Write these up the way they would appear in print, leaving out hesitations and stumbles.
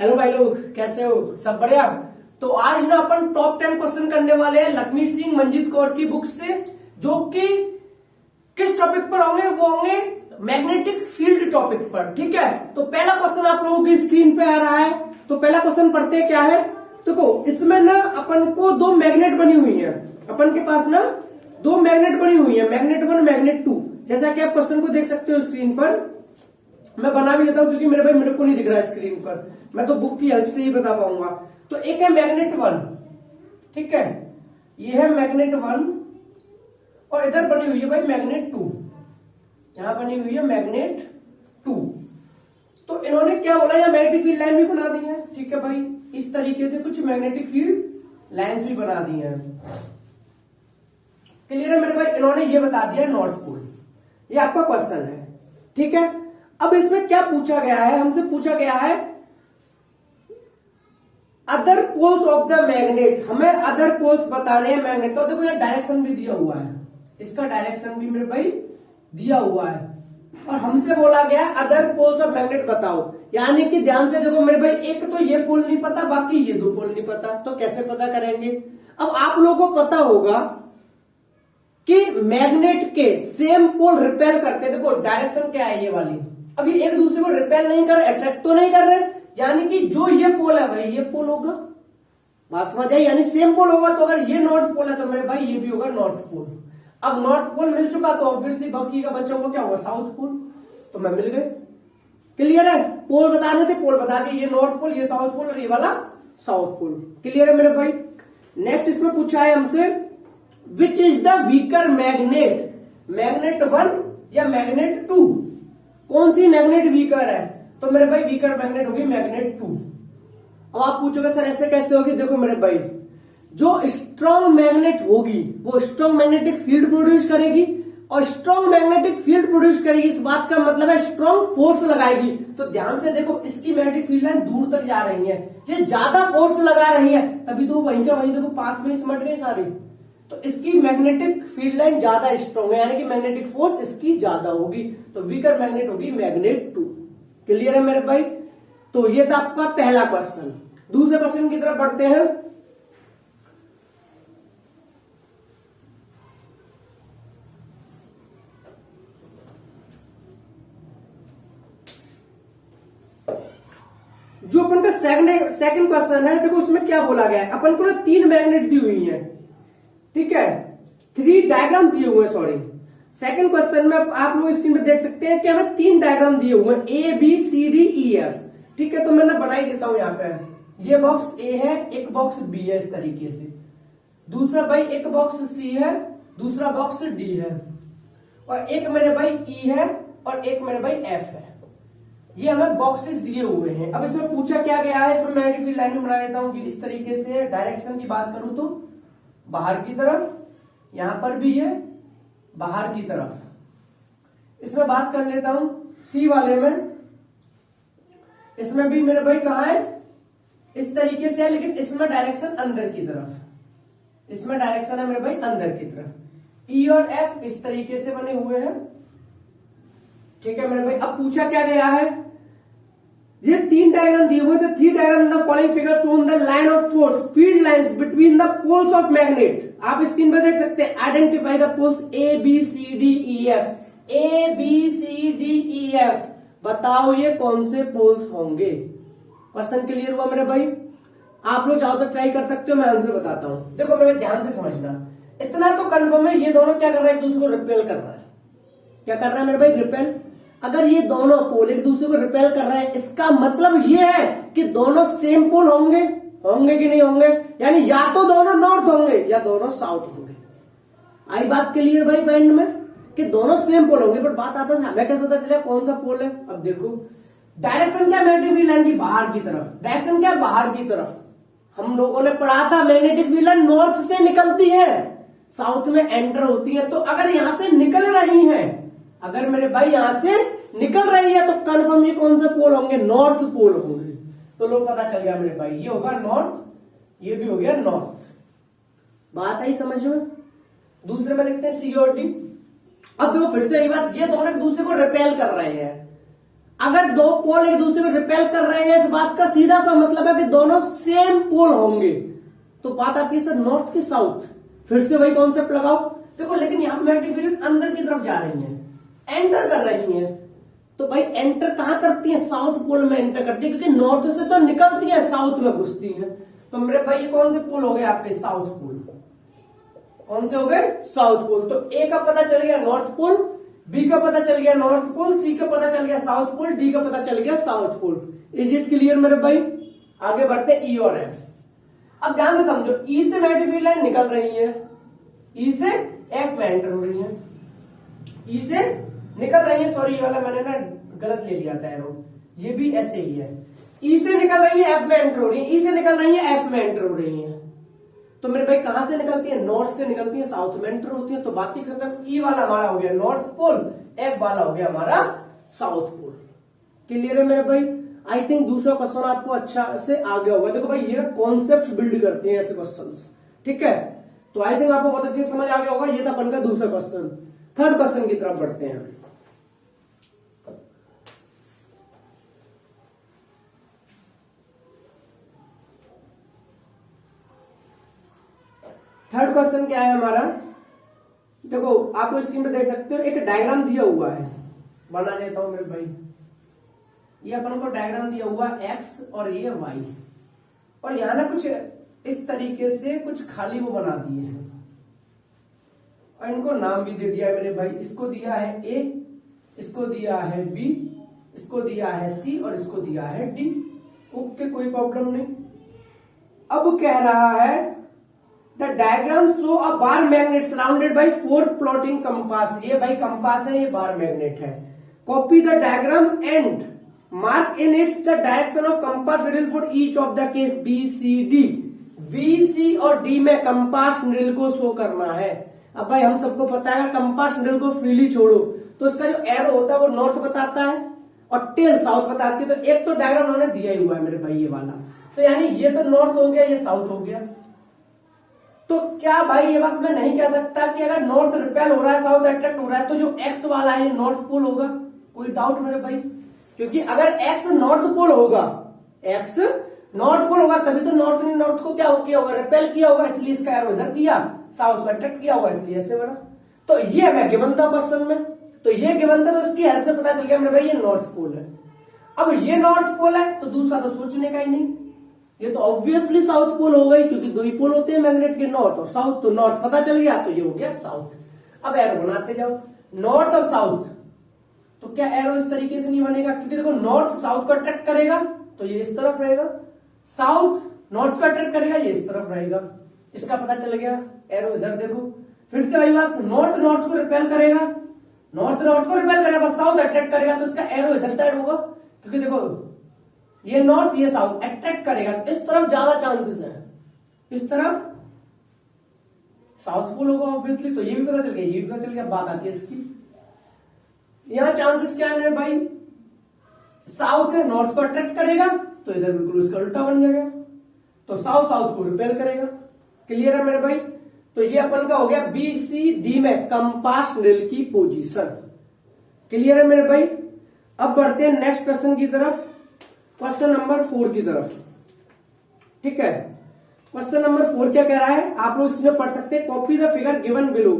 Hello भाई लोग, कैसे हो? सब बढ़िया। तो आज ना अपन टॉप 10 क्वेश्चन करने वाले हैं लक्ष्मी सिंह मंजीत कौर की बुक से, जो कि किस टॉपिक पर होंगे? वो होंगे मैग्नेटिक फील्ड टॉपिक पर। ठीक है, तो पहला क्वेश्चन आप लोगों की स्क्रीन पे आ रहा है। तो पहला क्वेश्चन पढ़ते हैं। क्या है? देखो, इसमें ना अपन को दो मैग्नेट बनी हुई है। अपन के पास ना दो मैग्नेट बनी हुई है, मैग्नेट 1 मैग्नेट 2। जैसा कि आप क्वेश्चन को देख सकते हो स्क्रीन पर। मैं बना भी देता हूं क्योंकि मेरे को नहीं दिख रहा है स्क्रीन पर, मैं तो बुक की हेल्प से ही बता पाऊंगा। तो एक है मैग्नेट 1, ठीक है, ये है मैग्नेट 1 और इधर बनी हुई है भाई मैग्नेट 2। यहां बनी हुई है मैग्नेट 2। तो इन्होंने क्या बोला, यहां मैग्नेटिक फील्ड लाइन भी बना दी है। ठीक है भाई, इस तरीके से कुछ मैग्नेटिक फील्ड लाइंस भी बना दी है। क्लियर है मेरे भाई? इन्होंने ये बता दिया नॉर्थ पोल। ये आपका क्वेश्चन है। ठीक है, अब इसमें क्या पूछा गया है? हमसे पूछा गया है other poles of the magnet. हमें अदर पोल्स बताने हैं मैग्नेट का। देखो यार, डायरेक्शन भी दिया हुआ है, इसका डायरेक्शन भी मेरे भाई दिया हुआ है और हमसे बोला गया अदर पोल्स ऑफ मैग्नेट बताओ। यानी कि ध्यान से देखो मेरे भाई, एक तो ये पोल नहीं पता, बाकी ये दो पोल नहीं पता, तो कैसे पता करेंगे? अब आप लोगों को पता होगा कि मैग्नेट के सेम पोल रिपेल करते हैं। देखो डायरेक्शन क्या है, ये वाली। अब ये एक दूसरे को रिपेल नहीं कर रहे, अट्रैक्ट तो नहीं कर रहे, यानी कि जो ये पोल है भाई, ये पोल होगा, बात समझ आई? यानी सेम पोल होगा। तो अगर ये नॉर्थ पोल है तो मेरे भाई ये भी होगा नॉर्थ पोल। अब नॉर्थ पोल मिल चुका तो ऑब्वियसली बाकी का बच्चा होगा क्या होगा, साउथ पोल। तो मैं मिल गए। क्लियर है? पोल बताने थे, पोल बता दिए, ये नॉर्थ पोल, ये साउथ पोल और ये वाला साउथ पोल। क्लियर है मेरे भाई? नेक्स्ट इसमें पूछा है हमसे which is the weaker magnet, magnet 1 या मैग्नेट 2? कौन सी मैग्नेट वीकर है? तो मेरे भाई वीकर मैग्नेट होगी मैग्नेट 2। अब आप पूछोगे सर ऐसे कैसे होगी? देखो मेरे भाई, जो स्ट्रॉन्ग मैग्नेट होगी वो स्ट्रॉन्ग मैग्नेटिक फील्ड प्रोड्यूस करेगी, और स्ट्रॉन्ग मैग्नेटिक फील्ड प्रोड्यूस करेगी इस बात का मतलब है स्ट्रॉन्ग फोर्स लगाएगी। तो ध्यान से देखो, इसकी मैग्नेटिक फील्ड लाइन दूर तक जा रही है, ये ज्यादा फोर्स लगा रही है, तभी तो वहीं का वहीं देखो पास में ही सिमट गए सारे। तो इसकी मैग्नेटिक फील्ड लाइन ज्यादा स्ट्रॉन्ग है, यानी कि मैग्नेटिक फोर्स इसकी ज्यादा होगी। तो वीकर मैग्नेट होगी मैग्नेट 2। क्लियर है मेरे भाई? तो ये था आपका पहला क्वेश्चन। दूसरे क्वेश्चन की तरफ बढ़ते हैं। जो अपन का सेकंड क्वेश्चन है, देखो उसमें क्या बोला गया है। अपन को ना 3 मैग्नेट दी हुई है, ठीक है, 3 डायग्राम दिए हुए, सॉरी। सेकंड क्वेश्चन में आप लोग स्क्रीन पे देख सकते हैं कि हमें 3 डायग्राम दिए हुए हैं, A B C D E F. ठीक है, तो मैं ना बना ही देता हूं। यहाँ पे ये बॉक्स ए है, एक बॉक्स बी है इस तरीके से, दूसरा भाई एक बॉक्स सी है, दूसरा बॉक्स डी है, और एक मेरे भाई ई है और एक मेरे भाई एफ है। ये हमें बॉक्सेस दिए हुए हैं। अब इसमें पूछा क्या गया है, इसमें मैग्नेटिक फील्ड लाइन बना देता हूं कि इस तरीके से। डायरेक्शन की बात करूं तो बाहर की तरफ, यहां पर भी है बाहर की तरफ। इसमें बात कर लेता हूं सी वाले में, इसमें भी मेरे भाई कहां है, इस तरीके से है, लेकिन इसमें डायरेक्शन अंदर की तरफ, इसमें डायरेक्शन है मेरे भाई अंदर की तरफ। ई और एफ इस तरीके से बने हुए हैं। ठीक है मेरे भाई, अब पूछा क्या गया है, ये 3 डायग्राम दिए हुए थे। 3 diagram in the following figure shown the line of force field lines between the poles of magnet. आप स्क्रीन पर देख सकते हैं, identify the poles A B C D E F. A B C D E F, बताओ ये कौन से poles होंगे? क्वेश्चन क्लियर हुआ मेरे भाई? आप लोग चाहो तो ट्राई कर सकते हो, मैं आंसर बताता हूं। देखो मेरे ध्यान से समझना, इतना तो कंफर्म है ये दोनों क्या कर रहे हैं, एक दूसरे को रिपेल कर रहा है। क्या कर रहा है मेरे भाई? रिपेल। अगर ये दोनों पोल एक दूसरे को रिपेल कर रहे हैं, इसका मतलब ये है कि दोनों सेम पोल होंगे। होंगे कि नहीं होंगे? यानी या तो दोनों नॉर्थ होंगे या दोनों साउथ होंगे। आई बात क्लियर भाई माइंड में कि दोनों सेम पोल होंगे, पर बात आता है हमें कैसे पता चला कौन सा पोल है? अब देखो, डायरेक्शन क्या मैग्नेटिक फील्ड लाइन की बाहर की तरफ, डायरेक्शन क्या बाहर की तरफ। हम लोगों ने पढ़ा था मैग्नेटिक फील्ड लाइन नॉर्थ से निकलती है, साउथ में एंटर होती है। तो अगर यहां से निकल रही है, अगर मेरे भाई यहां से निकल रही है, तो कंफर्म ये कौन से पोल होंगे? नॉर्थ पोल होंगे। तो लोग पता चल गया मेरे भाई, ये होगा नॉर्थ, ये भी हो गया नॉर्थ। बात आई समझ में? दूसरे में देखते हैं सी और डी। अब देखो फिर से यही बात, ये दोनों एक दूसरे को रिपेल कर रहे हैं। अगर दो पोल एक दूसरे को रिपेल कर रहे हैं, इस बात का सीधा सा मतलब है कि दोनों सेम पोल होंगे। तो बात आती है सर नॉर्थ की साउथ, फिर से वही कॉन्सेप्ट लगाओ। देखो लेकिन यहाँ पे मैग्नेटिक फील्ड अंदर की तरफ जा रही है, एंटर कर रही है। तो भाई एंटर कहां करती है? साउथ पोल में एंटर करती है, क्योंकि नॉर्थ से तो निकलती है, साउथ में घुसती है। तो मेरे भाई ये कौन से पोल हो गए आपके? South pole. कौन से हो गए? South pole. तो ए का पता चल गया नॉर्थ पोल, बी का पता चल गया नॉर्थ पोल, सी का पता चल गया साउथ पोल, डी का पता चल गया south pole. Is it clear मेरे भाई? आगे बढ़ते ई और एफ। अब ध्यान से समझो, ई से मैग्नेटिक फील्ड लाइन निकल रही है, ई से एफ में एंटर हो रही है, ई से निकल रही है, सॉरी ये वाला मैंने ना गलत ले लिया था एरो, ये भी ऐसे ही है। ई से निकल रही है, एफ में एंटर हो रही है, ई से निकल रही है, एफ में एंटर हो रही है। तो मेरे भाई कहां से निकलती है? नॉर्थ से निकलती है, साउथ में एंटर होती है। तो बात ही खत्म। ई वाला हमारा हो गया नॉर्थ पोल, एफ वाला हो गया हमारा साउथ पोल। क्लियर है मेरे भाई? आई थिंक दूसरा क्वेश्चन आपको अच्छा से आ गया होगा। देखो भाई ये ना कॉन्सेप्ट बिल्ड करते हैं ऐसे क्वेश्चंस, ठीक है? तो आई थिंक आपको बहुत अच्छे से समझ आ गया होगा। ये था अपन का दूसरा क्वेश्चन। थर्ड क्वेश्चन की तरफ बढ़ते हैं। थर्ड क्वेश्चन क्या है हमारा? देखो आप लोग स्क्रीन पे देख सकते हो, एक डायग्राम दिया हुआ है, बना देता हूं मेरे भाई। ये अपन को डायग्राम दिया हुआ एक्स और ये वाई, और यहां ना कुछ इस तरीके से कुछ खाली वो बना दिए हैं, और इनको नाम भी दे दिया है मेरे भाई। इसको दिया है ए, इसको दिया है बी, इसको दिया है सी, और इसको दिया है डी। ओके, कोई प्रॉब्लम नहीं। अब कह रहा है the diagram show a bar magnet surrounded by 4 plotting compass. ये भाई कंपास है, ये बार मैग्नेट है। Copy the diagram and mark in its the direction of compass needle for each of the case B C D. B C और D में compass needle को show करना है। अब भाई हम सबको पता है कंपास निडल को फ्रीली छोड़ो तो इसका जो एरो होता है वो नॉर्थ बताता है और टेल साउथ बताती है। तो एक तो डायग्राम उन्होंने दिया ही हुआ है मेरे भाई ये वाला, तो यानी ये तो नॉर्थ हो गया, ये साउथ हो गया। तो क्या भाई ये बात मैं नहीं कह सकता कि अगर नॉर्थ रिपेल हो रहा है, साउथ अट्रैक्ट हो रहा है, तो जो एक्स वाला है ये नॉर्थ पोल होगा? कोई डाउट मेरे भाई? क्योंकि अगर एक्स नॉर्थ पोल होगा, एक्स नॉर्थ पोल होगा, तभी तो नॉर्थ ने नॉर्थ को क्या किया होगा? रिपेल किया होगा, इसलिए इसका एरो इधर किया, साउथ को अट्रैक्ट किया होगा, इसलिए ऐसे बना। तो ये हमें गिवन था क्वेश्चन में, तो ये गिवन था, तो इसकी हेल्प से पता चल गया मेरे भाई ये नॉर्थ पोल है। अब ये नॉर्थ पोल है तो दूसरा तो सोचने का ही नहीं, ये तो ऑब्वियसली साउथ पोल हो गई, क्योंकि दो ही पोल होते हैं मैग्नेट के, नॉर्थ और साउथ। तो नॉर्थ पता चल गया, तो ये हो गया साउथ। अब एरो बनाते जाओ, नॉर्थ और साउथ। तो क्या एरो इस तरीके से नहीं बनेगा? क्योंकि देखो नॉर्थ साउथ को अट्रैक्ट करेगा तो ये इस तरफ रहेगा, साउथ नॉर्थ को अट्रैक्ट करेगा, ये इस तरफ रहेगा। इसका पता चल गया, एरो इधर देखो। फिर से वही बात, नॉर्थ नॉर्थ को रिपेल करेगा, नॉर्थ नॉर्थ को रिपेल करेगा, साउथ अट्रैक्ट करेगा, तो इसका एरो इधर साइड होगा। क्योंकि देखो ये नॉर्थ ये साउथ अट्रैक्ट करेगा, इस तरफ ज्यादा चांसेस है, इस तरफ साउथ पोल होगा ऑब्वियसली। तो ये भी पता चल गया, ये भी पता चल गया। बात आती है इसकी, यहां चांसेस क्या है मेरे भाई? साउथ है, नॉर्थ को अट्रैक्ट करेगा, तो इधर बिल्कुल उसका उल्टा बन जाएगा, तो साउथ साउथ को रिपेल करेगा। क्लियर है मेरे भाई? तो ये अपन का हो गया बी सी डी में कंपास निडल की पोजीशन। क्लियर है मेरे भाई? अब बढ़ते हैं नेक्स्ट क्वेश्चन की तरफ, क्वेश्चन नंबर 4 की तरफ। ठीक है, क्वेश्चन नंबर 4 क्या कह रहा है आप लोग इसमें पढ़ सकते हैं। Copy the figure given below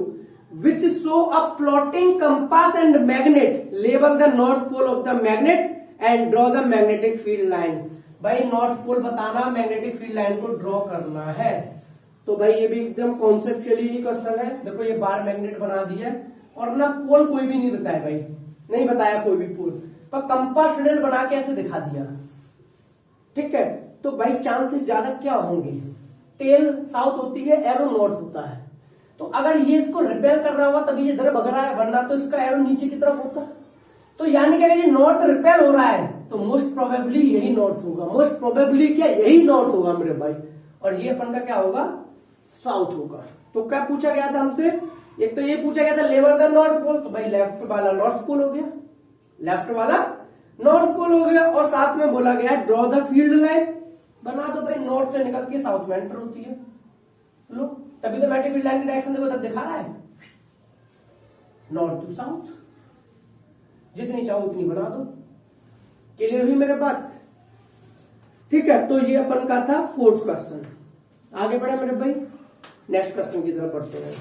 which show a plotting compass and magnet, label the north pole of the magnet and draw the magnetic field line. भाई नॉर्थ पोल बताना, मैग्नेटिक फील्ड लाइन को ड्रॉ करना है। तो भाई ये भी एकदम कॉन्सेप्चुअली ही क्वेश्चन है। देखो ये बार मैग्नेट बना दिया और ना पोल कोई भी नहीं बताया भाई, नहीं बताया कोई भी पोल, पर कंपास निडल बना के ऐसे दिखा दिया। ठीक है, तो भाई चांसेस ज्यादा क्या होंगे? टेल साउथ होती है, एरो नॉर्थ होता है। तो अगर ये इसको रिपेल कर रहा होगा तभी ये इधर भग रहा है, वरना तो इसका एरो नीचे की तरफ होता। तो यानी कि अगर ये नॉर्थ रिपेल हो रहा है तो मोस्ट प्रोबेबली यही नॉर्थ होगा, मोस्ट प्रोबेबली क्या यही नॉर्थ होगा मेरे भाई, और ये अपन का क्या होगा? साउथ होगा। तो क्या पूछा गया था हमसे? एक तो ये पूछा गया था लेवल द नॉर्थ पोल, तो भाई लेफ्ट वाला नॉर्थ पोल हो गया, लेफ्ट वाला नॉर्थ पोल हो गया, और साथ में बोला गया ड्रॉ द फील्ड लाइन, बना दो भाई, नॉर्थ से निकल के साउथ में एंटर होती है। लो तभी तो मैग्नेटिक फील्ड लाइन की डायरेक्शन देखो तब दिखा रहा है नॉर्थ टू साउथ, जितनी चाहो उतनी बना दो। क्लियर हुई मेरे बात? ठीक है, तो ये अपन का था फोर्थ क्वेश्चन। आगे बढ़े मेरे भाई, नेक्स्ट क्वेश्चन की तरफ बढ़ते हैं।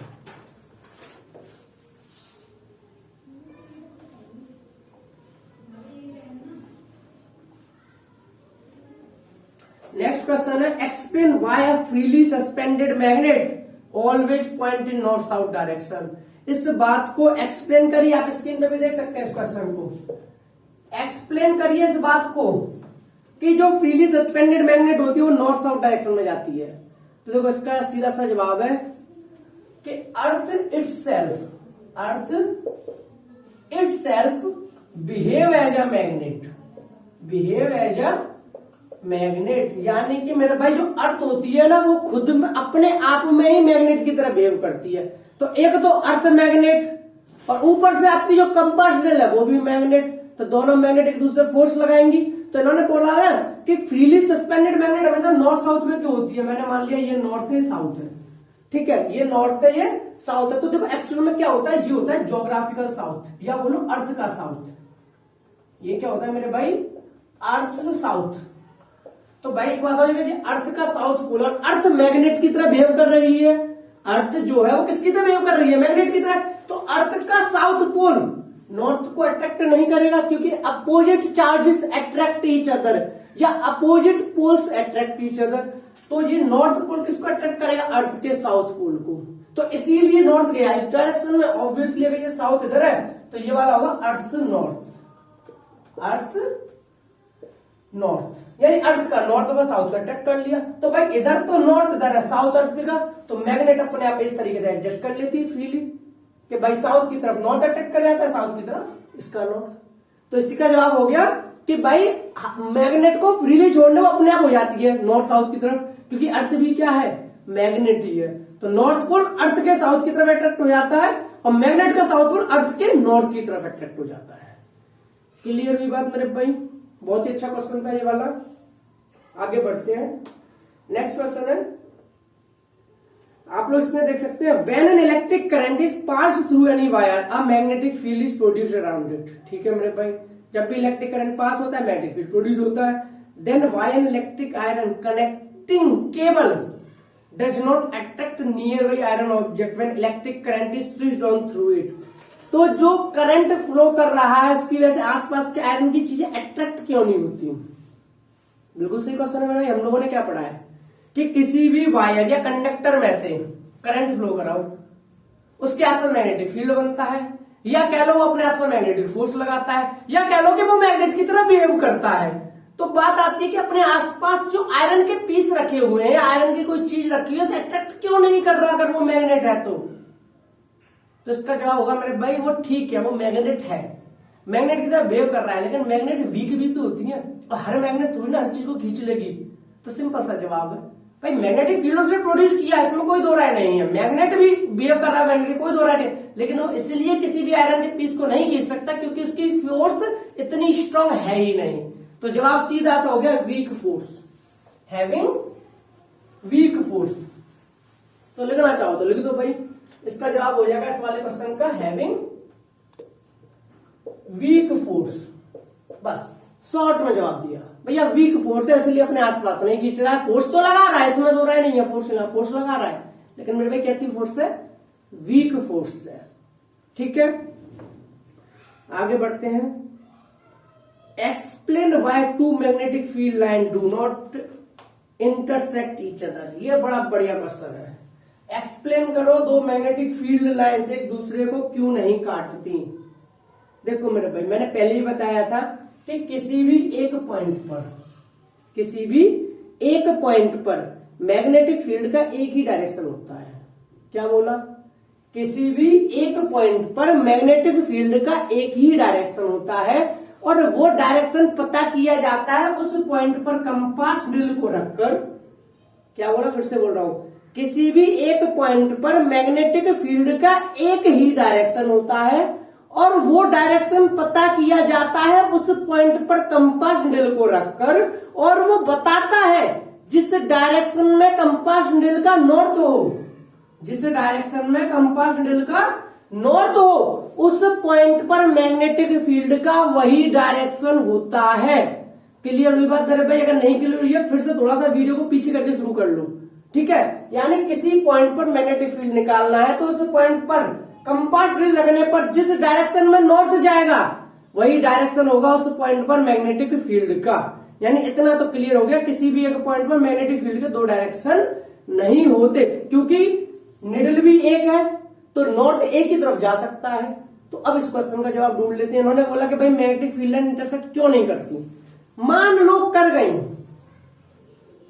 नेक्स्ट क्वेश्चन है, explain why a freely suspended magnet always point in north south direction. इस बात को एक्सप्लेन करिए, आप स्क्रीन पे भी देख सकते हैं इस क्वेश्चन को। एक्सप्लेन करिए इस बात को कि जो फ्रीली सस्पेंडेड मैग्नेट होती है वो नॉर्थ साउथ डायरेक्शन में जाती है। तो देखो इसका सीधा सा जवाब है कि earth itself behave as a magnet, यानी कि मेरे भाई जो अर्थ होती है ना वो खुद में अपने आप में ही मैग्नेट की तरह बिहेव करती है। तो एक तो अर्थ मैग्नेट और ऊपर से आपकी जो कंपास नेल है वो भी मैग्नेट, तो दोनों मैग्नेट एक दूसरे फोर्स लगाएंगी। तो इन्होंने बोला है कि फ्रीली सस्पेंडेड मैग्नेट हमेशा नॉर्थ साउथ में क्यों होती है। मैंने मान लिया ये नॉर्थ है साउथ है, ठीक है, ये नॉर्थ है ये साउथ है। तो देखो एक्चुअल में क्या होता है, ये होता है ज्योग्राफिकल साउथ या बोलो अर्थ का साउथ। ये क्या होता है मेरे भाई, अर्थ साउथ। तो भाई एक बात होगी, अर्थ का साउथ पोल और अर्थ मैग्नेट की तरह बिहेव कर रही है। अर्थ जो है वो किसकी तरह बिहेव कर रही है, मैग्नेट की तरह। तो अर्थ का साउथ पोल नॉर्थ को अट्रैक्ट नहीं करेगा, क्योंकि opposite charges attract each other या opposite poles attract each other. तो ये नॉर्थ पोल किसको अट्रैक्ट करेगा, अर्थ के साउथ पोल को। तो इसीलिए नॉर्थ गया इस डायरेक्शन में। ऑब्वियसली अगर ये साउथ इधर है तो ये वाला होगा अर्थ नॉर्थ, यानी अर्थ का नॉर्थ का साउथ का अट्रैक्ट कर लिया। तो भाई इधर तो नॉर्थ, इधर है साउथ अर्थ का, तो मैग्नेट अपने आप इस तरीके से एडजस्ट कर लेती है फ्रीली कि भाई साउथ की तरफ नॉर्थ अट्रैक्ट कर जाता है, साउथ की तरफ इसका नॉर्थ। तो इसी का जवाब हो गया कि भाई मैग्नेट को फ्रीली छोड़ने वो अपने आप हो जाती है नॉर्थ साउथ की तरफ, क्योंकि अर्थ भी क्या है, मैग्नेट ही है। तो नॉर्थ पोल अर्थ के साउथ की तरफ अट्रैक्ट हो जाता है और मैग्नेट का साउथ पोल अर्थ के नॉर्थ की तरफ अट्रैक्ट हो जाता है। क्लियर हुई बात मेरे भाई? बहुत ही अच्छा क्वेश्चन था ये वाला। आगे बढ़ते हैं, नेक्स्ट क्वेश्चन है, आप लोग इसमें देख सकते हैं, when an electric current is passed through any wire a magnetic field is produced around it. ठीक है मेरे भाई, जब भी इलेक्ट्रिक करंट पास होता है मैग्नेटिक फील्ड प्रोड्यूस होता है। Then why an electric iron connecting cable does not attract near by iron object when electric current is switched on through it. तो जो करंट फ्लो कर रहा है उसकी वजह से आसपास के आयरन की चीजें अट्रैक्ट क्यों नहीं होती? बिल्कुल सही क्वेश्चन है मेरा। हम लोगों ने क्या पढ़ा है कि किसी भी वायर या कंडक्टर में से करंट फ्लो कराओ, उसके आसपास मैग्नेटिक फील्ड बनता है, या कह लो वो अपने आसपास मैग्नेटिक फोर्स लगाता है, या कह लो कि वो मैग्नेट की तरह बिहेव करता है। तो बात आती है कि अपने आसपास जो आयरन के पीस रखे हुए हैं, आयरन की कोई चीज रखी है, उसे अट्रैक्ट क्यों नहीं कर रहा अगर वो मैग्नेट है तो इसका जवाब होगा मेरे भाई वो ठीक है, वो मैग्नेट है, मैग्नेट की तरह बिहेव कर रहा है, लेकिन मैग्नेट वीक भी तो होती है और हर मैग्नेट थोड़ी ना हर चीज को खींच लेगी। तो सिंपल सा जवाब है भाई मैग्नेटिक फील्ड उसने प्रोड्यूस किया, इसमें कोई दो राय नहीं है। मैग्नेट भी बिहेव कर रहा है, मैग्नेट कोई दो राय नहीं, लेकिन वो इसलिए किसी भी आयरन के पीस को नहीं खींच सकता क्योंकि उसकी फोर्स इतनी स्ट्रांग है ही नहीं। तो जवाब सीधा सा हो गया weak force, having weak force. तो लिखना चाहो तो लिख दो भाई, इसका जवाब हो जाएगा इस वाले क्वेश्चन का हैविंग वीक फोर्स। बस शॉर्ट में जवाब दिया भैया, वीक फोर्स है इसलिए अपने आसपास नहीं खींच रहा है। फोर्स तो लगा रहा है, इसमें दो राय नहीं है, फोर्स लगा रहा है, लेकिन मेरे भाई कैसी फोर्स है, वीक फोर्स है। ठीक है, आगे बढ़ते हैं। Explain why two magnetic field line do not intersect each other. ये बड़ा बढ़िया क्वेश्चन है। एक्सप्लेन करो दो मैग्नेटिक फील्ड लाइंस एक दूसरे को क्यों नहीं काटती। देखो मेरे भाई मैंने पहले ही बताया था कि किसी भी एक पॉइंट पर मैग्नेटिक फील्ड का एक ही डायरेक्शन होता है। क्या बोला? किसी भी एक पॉइंट पर मैग्नेटिक फील्ड का एक ही डायरेक्शन होता है और वो डायरेक्शन पता किया जाता है उस पॉइंट पर कंपास नील को रखकर। क्या बोला, फिर से बोल रहा हूं, किसी भी एक पॉइंट पर मैग्नेटिक फील्ड का एक ही डायरेक्शन होता है और वो डायरेक्शन पता किया जाता है उस पॉइंट पर कंपास नील को रखकर, और वो बताता है जिस डायरेक्शन में कंपास नील का नॉर्थ हो, जिस डायरेक्शन में कंपास नील का नॉर्थ हो उस पॉइंट पर मैग्नेटिक फील्ड का वही डायरेक्शन होता है। क्लियर हुई बात मेरे भाई? अगर नहीं क्लियर हुई है फिर से थोड़ा सा वीडियो को पीछे करके शुरू कर लो, ठीक है। यानी किसी पॉइंट पर मैग्नेटिक फील्ड निकालना है तो उस पॉइंट पर कंपास ड्रिल रखने पर जिस डायरेक्शन में नॉर्थ जाएगा वही डायरेक्शन होगा उस पॉइंट पर मैग्नेटिक फील्ड का। यानी इतना तो क्लियर हो गया, किसी भी एक पॉइंट पर मैग्नेटिक फील्ड के दो डायरेक्शन नहीं होते, क्योंकि निडल भी एक है तो नॉर्थ एक ही तरफ जा सकता है। तो अब इस क्वेश्चन का जवाब ढूंढ लेते हैं। इन्होंने बोला कि भाई मैग्नेटिक फील्ड लाइन इंटरसेक्ट क्यों नहीं करती। मान लो कर गई,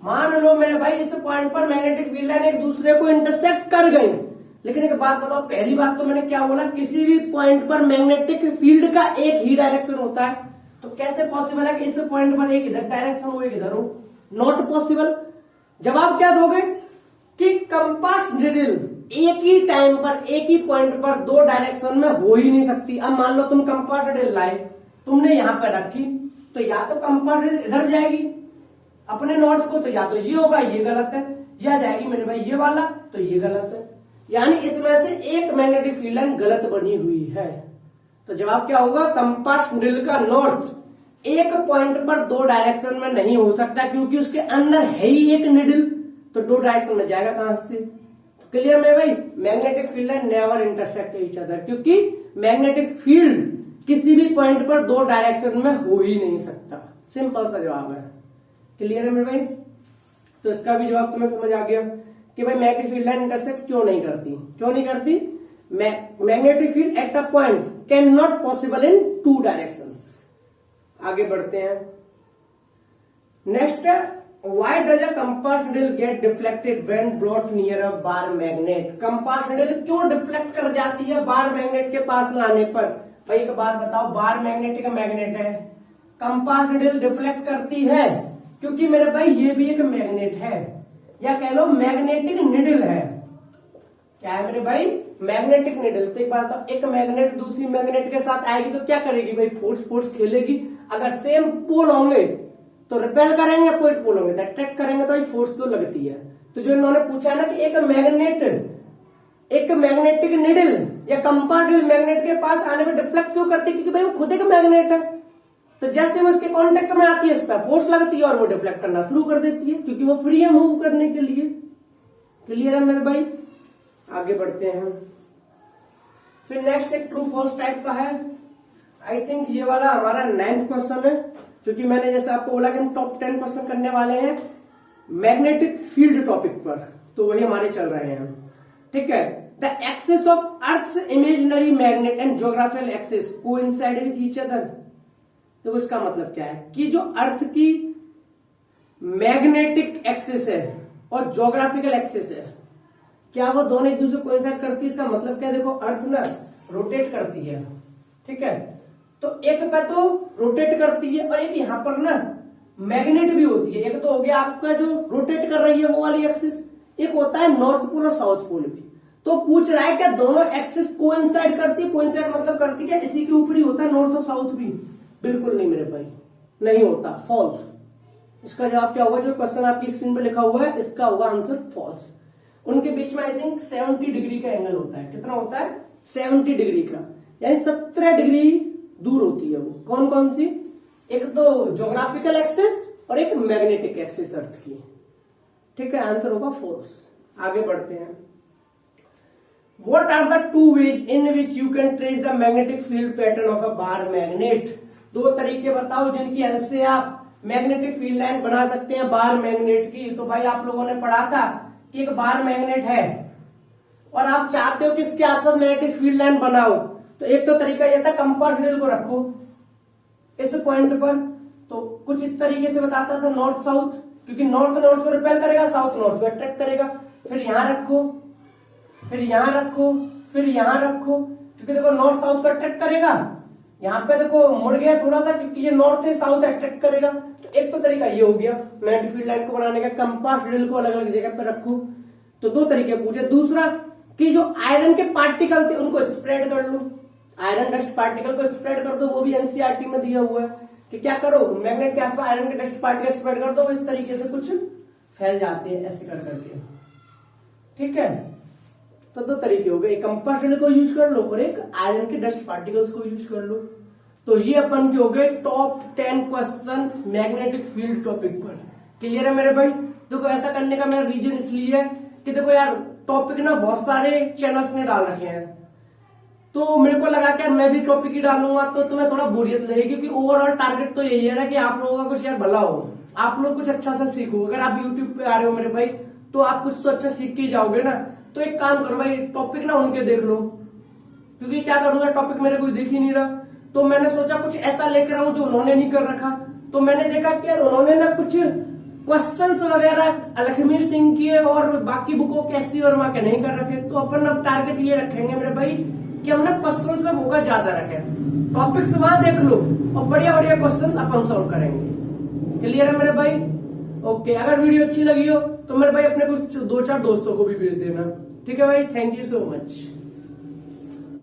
मान लो मेरे भाई इस पॉइंट पर मैग्नेटिक फील्ड लाइन एक दूसरे को इंटरसेक्ट कर गई, लेकिन एक बात बताओ, पहली बात तो मैंने क्या बोला, किसी भी पॉइंट पर मैग्नेटिक फील्ड का एक ही डायरेक्शन होता है। तो कैसे पॉसिबल है कि इस पॉइंट पर एक इधर डायरेक्शन हो एक इधर हो? Not possible. जवाब क्या दोगे कि कंपास ड्रिल एक ही टाइम पर एक ही पॉइंट पर दो डायरेक्शन में हो ही नहीं सकती। अब मान लो तुम कंपास ड्रिल लाए, तुमने यहां पर रखी, तो या तो कंपास ड्रिल इधर जाएगी अपने नॉर्थ को, तो या तो ये होगा, ये गलत है, या जाएगी मेरे भाई ये वाला, तो ये गलत है। यानी इसमें से एक मैग्नेटिक फील्ड लाइन गलत बनी हुई है। तो जवाब क्या होगा, कंपास ड्रिल का नॉर्थ एक पॉइंट पर दो डायरेक्शन में नहीं हो सकता, क्योंकि उसके अंदर है ही एक निडल, तो दो डायरेक्शन में जाएगा कहां से? तो क्लियर मेरे भाई, magnetic field line never intersect each other, क्योंकि मैग्नेटिक फील्ड किसी भी पॉइंट पर दो डायरेक्शन में हो ही नहीं सकता। सिंपल सा जवाब है। क्लियर है मेरे भाई? तो इसका भी जवाब तुम्हें समझ आ गया कि भाई मैग्नेटिक फील्ड लाइन इंटरसेक्ट क्यों नहीं करती। क्यों नहीं करती? Magnetic field at a point can not possible in two directions. आगे बढ़ते हैं। Next, why does a compass needle get deflected when brought near a bar magnet. Compass needle क्यों डिफ्लेक्ट कर जाती है बार मैग्नेट के पास लाने पर? भाई एक बात बताओ, बार मैग्नेटिक मैग्नेट है, कंपास नीडल डिफ्लेक्ट करती है क्योंकि मेरे भाई ये भी एक मैग्नेट है, या कह लो मैग्नेटिक निडल है। क्या है मेरे भाई? Magnetic needle. तो एक बात बताओ, एक मैग्नेट दूसरी मैग्नेट के साथ आएगी तो क्या करेगी भाई? फोर्स खेलेगी। अगर सेम पोल होंगे तो रिपेल करेंगे, अपोजिट पोल होंगे तो अट्रैक्ट करेंगे, तो फोर्स तो लगती है। तो जो इन्होंने पूछा है ना कि एक मैग्नेटिक निडल या कंपास ड्रिल मैग्नेट के पास आने पर डिफ्लेक्ट क्यों करती है? क्योंकि भाई वो खुद एक मैग्नेट है, तो जैसे वो उसके कांटेक्ट में आती है, इस पर फोर्स लगती है और वो डिफ्लेक्ट करना शुरू कर देती है, क्योंकि वो फ्री है मूव करने के लिए। क्लियर है मेरे भाई? आगे बढ़ते हैं। फिर नेक्स्ट एक ट्रू फॉल्स टाइप का है। आई थिंक ये वाला हमारा 9th क्वेश्चन है, क्योंकि मैंने जैसे आपको बोला कि हम टॉप 10 क्वेश्चन करने वाले हैं मैग्नेटिक फील्ड टॉपिक पर, तो वही हमारे चल रहे हैं। ठीक है। The axis of earth imaginary magnet and geographical axis coincide with each other. तो उसका मतलब क्या है कि जो अर्थ की मैग्नेटिक एक्सिस है और ज्योग्राफिकल एक्सिस है, क्या वो दोनों एक दूसरे को कोइंसाइड करती है? इसका मतलब क्या है? देखो, अर्थ ना रोटेट करती है, ठीक है, तो एक पे तो रोटेट करती है और एक यहां पर ना मैग्नेट भी होती है। एक तो हो गया आपका जो रोटेट कर रही है वो वाली एक्सिस, एक होता है नॉर्थ पोल और साउथ पोल भी। तो पूछ रहा है क्या दोनों एक्सिस कोइंसाइड करती है? कोइंसाइड मतलब करती है इसी के ऊपर ही होता है नॉर्थ और साउथ भी? बिल्कुल नहीं मेरे भाई, नहीं होता, फॉल्स। इसका जवाब क्या होगा? जो क्वेश्चन आपकी स्क्रीन पर लिखा हुआ है इसका होगा आंसर फॉल्स। उनके बीच में आई थिंक 70 डिग्री का एंगल होता है। कितना होता है? 70 डिग्री का, यानी 17 डिग्री दूर होती है वो। कौन कौन सी? एक तो ज्योग्राफिकल एक्सिस और एक मैग्नेटिक एक्सिस अर्थ की। ठीक है, आंसर होगा फॉल्स। आगे बढ़ते हैं। What are the two ways in which you can trace the magnetic field pattern of a bar magnet? दो तरीके बताओ जिनकी हेल्प से आप मैग्नेटिक फील्ड लाइन बना सकते हैं बार मैग्नेट की। तो भाई आप लोगों ने पढ़ा था कि एक बार मैग्नेट है और आप चाहते हो कि इसके आसपास मैग्नेटिक फील्ड लाइन बनाओ, तो एक तो तरीका यह था कंपास नीडल को रखो इस पॉइंट पर, तो कुछ इस तरीके से बताता था नॉर्थ साउथ, क्योंकि नॉर्थ को रिपेल करेगा, साउथ नॉर्थ को अट्रैक्ट करेगा। फिर यहां रखो, फिर यहां रखो, फिर यहां रखो, क्योंकि देखो नॉर्थ साउथ को अट्रैक्ट करेगा। यहाँ पे देखो मुड़ गया थोड़ा सा, क्योंकि ये नॉर्थ है, साउथ अट्रैक्ट करेगा। तो एक तो तरीका ये हो गया मैग्नेटिक फील्ड लाइन को बनाने का, कंपास नीडल को अलग अलग जगह पे रखो। तो दो तरीके पूछे। दूसरा कि जो आयरन के पार्टिकल थे उनको स्प्रेड कर लो, आयरन डस्ट पार्टिकल को स्प्रेड कर दो। वो भी एनसीईआरटी में दिया हुआ है कि क्या करो, मैग्नेट के आसपास आयरन के डस्ट पार्टिकल स्प्रेड कर दो, इस तरीके से कुछ फैल जाते हैं ऐसे कर करके। ठीक है, तो दो तरीके हो गए, एक कंपास पेंसिल को यूज कर लो और एक आयरन के डस्ट पार्टिकल्स को यूज कर लो। तो ये अपन के हो गए top 10 questions magnetic field topic पर। क्लियर है मेरे भाई? देखो ऐसा करने का मेरा रीजन इसलिए है कि देखो यार टॉपिक ना बहुत सारे चैनल्स ने डाल रखे हैं, तो मेरे को लगा कि यार मैं भी टॉपिक ही डालूंगा तो तुम्हें थोड़ा बोरियत लगेगी, क्योंकि ओवरऑल टारगेट तो यही है ना कि आप लोगों का कुछ यार भला हो, आप लोग कुछ अच्छा सा सीखो। अगर आप यूट्यूब पे आ रहे हो मेरे भाई तो आप कुछ तो अच्छा सीख के जाओगे ना। तो एक काम करो भाई, टॉपिक ना उनके देख लो, क्योंकि क्या करूंगा टॉपिक मेरे कोई देख ही नहीं रहा, तो मैंने सोचा कुछ ऐसा लेकर आऊं जो उन्होंने नहीं कर रखा। तो मैंने देखा कि यार उन्होंने ना कुछ क्वेश्चंस वगैरह लक्ष्मी सिंह के और बाकी बुकों कैसी वर्मा के नहीं कर रखे। तो अपन अब टारगेट ये रखेंगे मेरे भाई कि हम ना क्वेश्चंस में फोकस ज्यादा रखें, टॉपिक्स वहां देख लो और बढ़िया बढ़िया क्वेश्चंस अपन सॉल्व करेंगे। क्लियर है मेरे भाई? ओके, अगर वीडियो अच्छी लगी हो तो मेरे भाई अपने कुछ 2-4 दोस्तों को भी भेज देना। ठीक है भाई, थैंक यू सो मच।